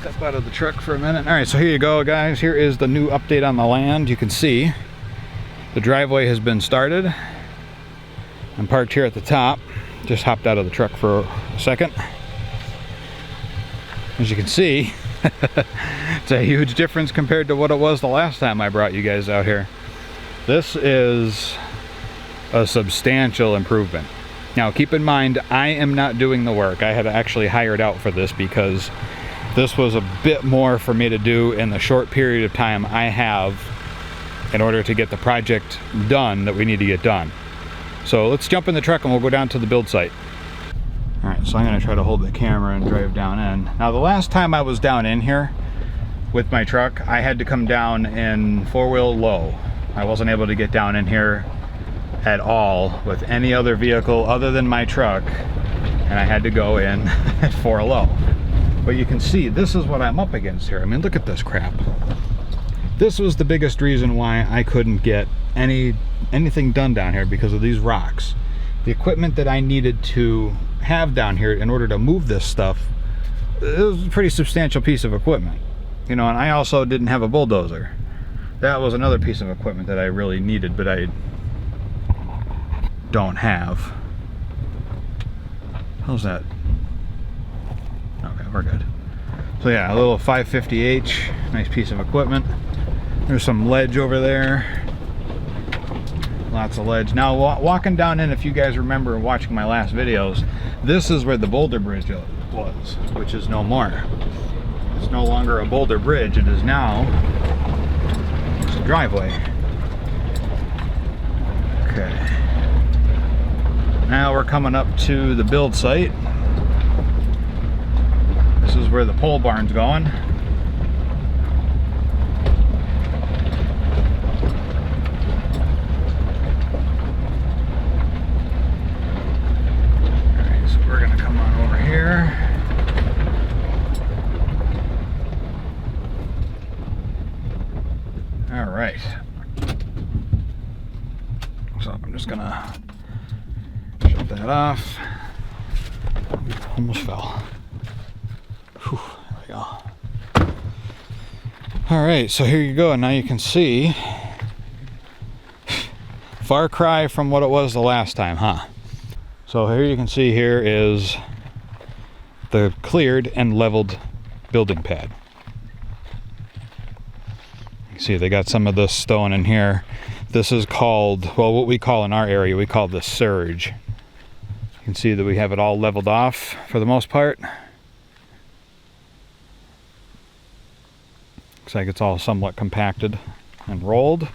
Step out of the truck for a minute. All right, so here you go, guys. Here is the new update on the land. You can see the driveway has been started. I'm parked here at the top. Just hopped out of the truck for a second. As you can see, it's a huge difference compared to what it was the last time I brought you guys out here. This is a substantial improvement. Now keep in mind, I am not doing the work. I had actually hired out for this because this was a bit more for me to do in the short period of time I have in order to get the project done that we need to get done. So let's jump in the truck and we'll go down to the build site. All right, so I'm gonna try to hold the camera and drive down in. Now the last time I was down in here with my truck, I had to come down in four-wheel low. I wasn't able to get down in here at all with any other vehicle other than my truck, and I had to go in at 4 low. But you can see this is what I'm up against here. I mean, look at this crap. This was the biggest reason why I couldn't get anything done down here, because of these rocks. The equipment that I needed to have down here in order to move this stuff, it was a pretty substantial piece of equipment, you know. And I also didn't have a bulldozer. That was another piece of equipment that I really needed, but I don't have. How's that? Okay, we're good. So yeah, a little 550H, nice piece of equipment. There's some ledge over there. Lots of ledge. Now walking down in, if you guys remember watching my last videos, this is where the boulder bridge was, which is no more. It's no longer a boulder bridge, it is now just a driveway. Okay. Now we're coming up to the build site. This is where the pole barn's going. All right, so I'm just gonna shut that off. Almost fell. Whew, there we go. All right, so here you go. Now you can see, far cry from what it was the last time, huh? So here you can see, here is the cleared and leveled building pad. You see they got some of this stone in here. This is called, well, what we call in our area, we call this surge. You can see that we have it all leveled off for the most part. Looks like it's all somewhat compacted and rolled.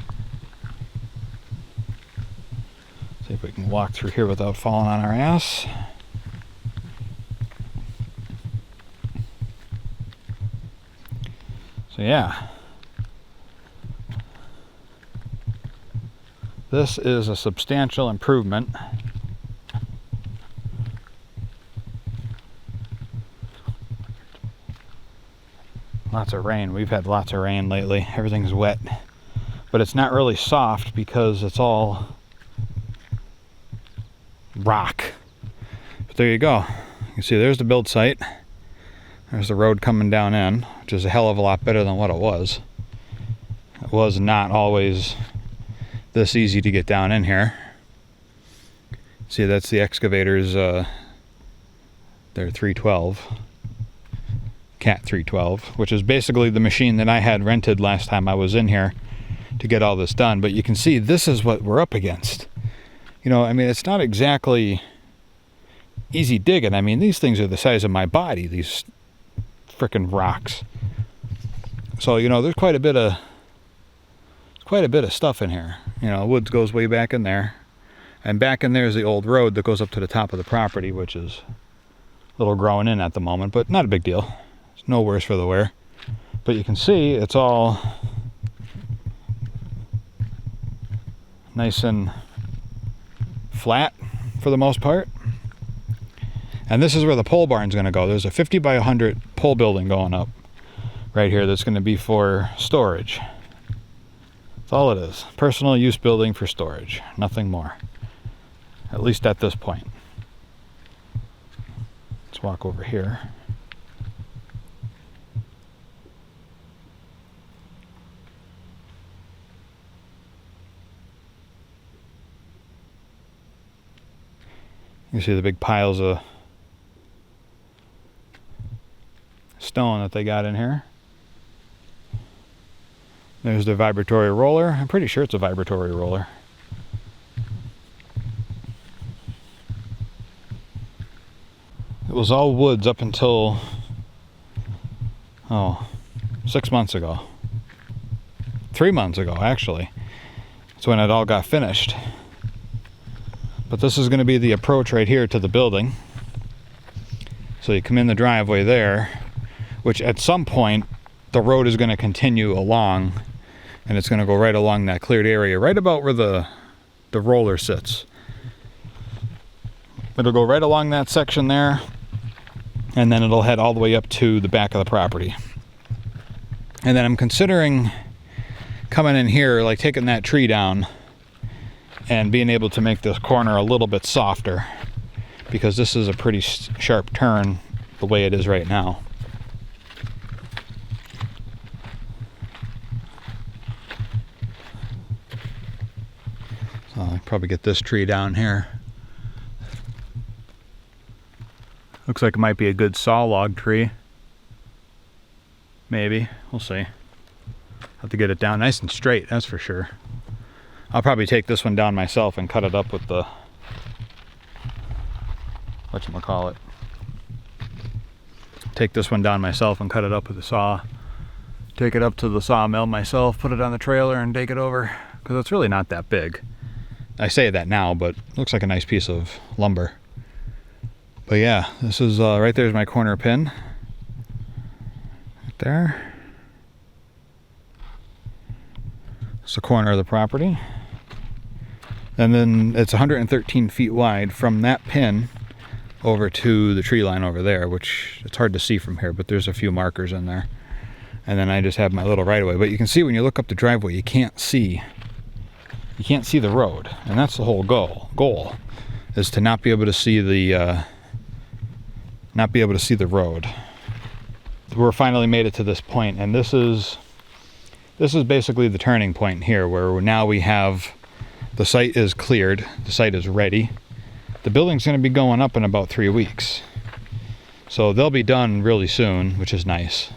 See if we can walk through here without falling on our ass. So yeah, this is a substantial improvement. Lots of rain. We've had lots of rain lately. Everything's wet, but it's not really soft because it's all rock. But there you go. You can see there's the build site. There's the road coming down in, which is a hell of a lot better than what it was. It was not always this easy to get down in here. See, that's the excavator's, their 312. Cat 312, which is basically the machine that I had rented last time I was in here to get all this done. But you can see this is what we're up against. You know, I mean, it's not exactly easy digging. I mean, these things are the size of my body, these frickin' rocks. So, you know, there's quite a bit of stuff in here. You know, woods goes way back in there. And back in there is the old road that goes up to the top of the property, which is a little growing in at the moment, but not a big deal. It's no worse for the wear. But you can see it's all nice and flat for the most part. And this is where the pole barn's going to go. There's a 50 by 100 pole building going up right here that's going to be for storage. That's all it is. Personal use building for storage. Nothing more. At least at this point. Let's walk over here. You see the big piles of stone that they got in here. There's the vibratory roller. I'm pretty sure it's a vibratory roller. It was all woods up until, 6 months ago. 3 months ago, actually. That's when it all got finished. But this is going to be the approach right here to the building. So you come in the driveway there, which at some point the road is going to continue along, and it's going to go right along that cleared area, right about where the roller sits. It'll go right along that section there, and then it'll head all the way up to the back of the property. And then I'm considering coming in here, like taking that tree down and being able to make this corner a little bit softer, because this is a pretty sharp turn the way it is right now. So I'll probably get this tree down here. Looks like it might be a good saw log tree. Maybe. We'll see. Have to get it down nice and straight, that's for sure. I'll probably take this one down myself and cut it up with the whatchamacallit. Take this one down myself and cut it up with the saw. Take it up to the sawmill myself, put it on the trailer and take it over, because it's really not that big. I say that now, but it looks like a nice piece of lumber. But yeah, this is right there's my corner pin. Right there. It's the corner of the property. And then it's 113 feet wide from that pin over to the tree line over there, which it's hard to see from here, but there's a few markers in there. And then I just have my little right of way. But you can see when you look up the driveway, you can't see the road. And that's the whole goal is to not be able to see the road. We're finally made it to this point, and this is basically the turning point here, where now we have the site is cleared, the site is ready. The building's going to be going up in about 3 weeks, so they'll be done really soon, which is nice.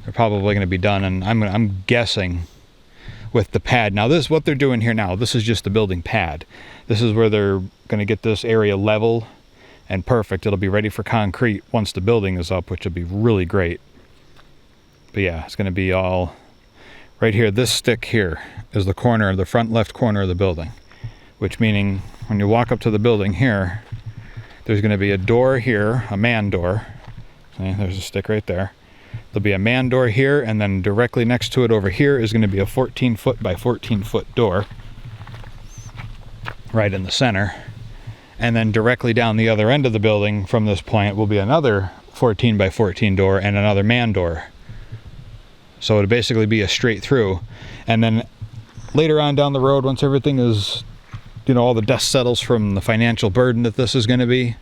They're probably going to be done, and I'm guessing with the pad. Now this, what they're doing here now, this is just the building pad. This is where they're going to get this area level and perfect. It'll be ready for concrete once the building is up, which will be really great. But yeah, it's going to be all right here. This stick here is the corner, the front left corner of the building, which meaning when you walk up to the building here, there's going to be a door here, a man door. See, there's a stick right there. There'll be a man door here, and then directly next to it over here is going to be a 14 foot by 14 foot door right in the center. And then directly down the other end of the building from this point will be another 14 by 14 door and another man door. So it'll basically be a straight through. And then later on down the road, once everything is, all the dust settles from the financial burden that this is going to be,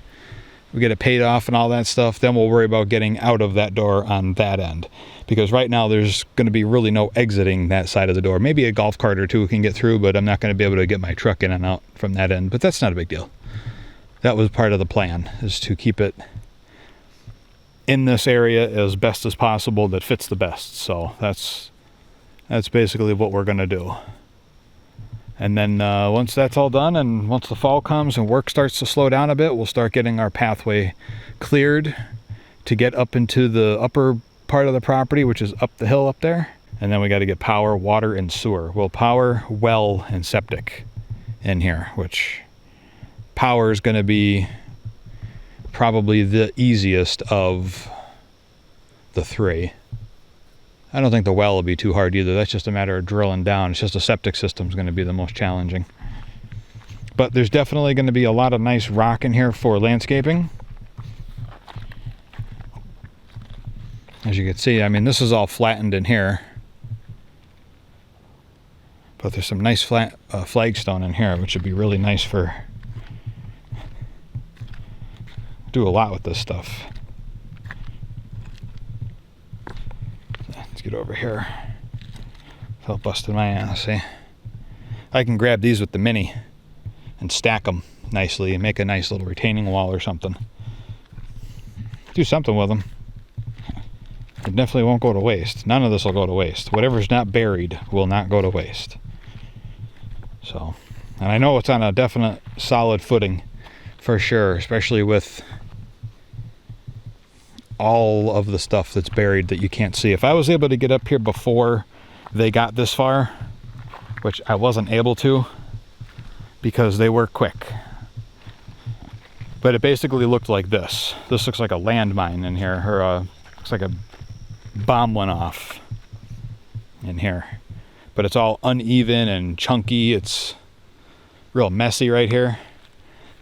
we get it paid off and all that stuff, then we'll worry about getting out of that door on that end. Because right now there's going to be really no exiting that side of the door. Maybe a golf cart or two can get through, but I'm not going to be able to get my truck in and out from that end. But that's not a big deal. That was part of the plan, is to keep it in this area as best as possible that fits the best. So that's basically what we're going to do. And then once that's all done, and once the fall comes and work starts to slow down a bit, we'll start getting our pathway cleared to get up into the upper part of the property, which is up the hill up there. And then we got to get power, water, and sewer. Well, power, well, and septic in here, which power is going to be probably the easiest of the three. I don't think the well will be too hard either. That's just a matter of drilling down. It's just the septic system is going to be the most challenging. But there's definitely going to be a lot of nice rock in here for landscaping. As you can see, I mean, this is all flattened in here. But there's some nice flat flagstone in here, which would be really nice for... do a lot with this stuff. Let's get over here. Felt busted my ass, see? I can grab these with the mini and stack them nicely and make a nice little retaining wall or something. Do something with them. It definitely won't go to waste. None of this will go to waste. Whatever's not buried will not go to waste. So, and I know it's on a definite solid footing for sure, especially with all of the stuff that's buried that you can't see. If I was able to get up here before they got this far, which I wasn't able to because they were quick, but it basically looked like this. This looks like a landmine in here, or looks like a bomb went off in here. But it's all uneven and chunky. It's real messy right here.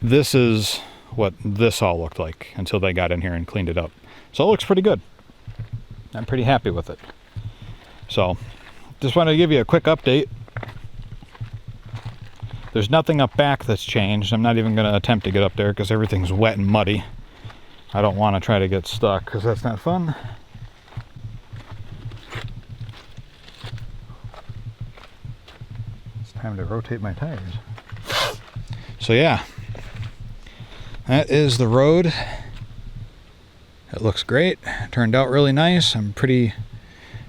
This is what this all looked like until they got in here and cleaned it up. So it looks pretty good. I'm pretty happy with it. So just wanted to give you a quick update. There's nothing up back that's changed. I'm not even going to attempt to get up there because everything's wet and muddy. I don't want to try to get stuck because that's not fun. It's time to rotate my tires. So yeah, that is the road. It looks great. Turned out really nice. I'm pretty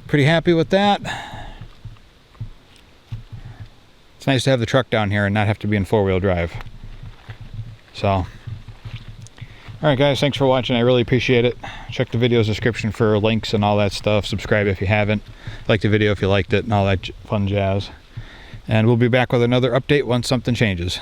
happy with that. It's nice to have the truck down here and not have to be in four-wheel drive. So, all right guys, thanks for watching. I really appreciate it. Check the video's description for links and all that stuff. Subscribe if you haven't. Like the video if you liked it and all that fun jazz. And we'll be back with another update once something changes.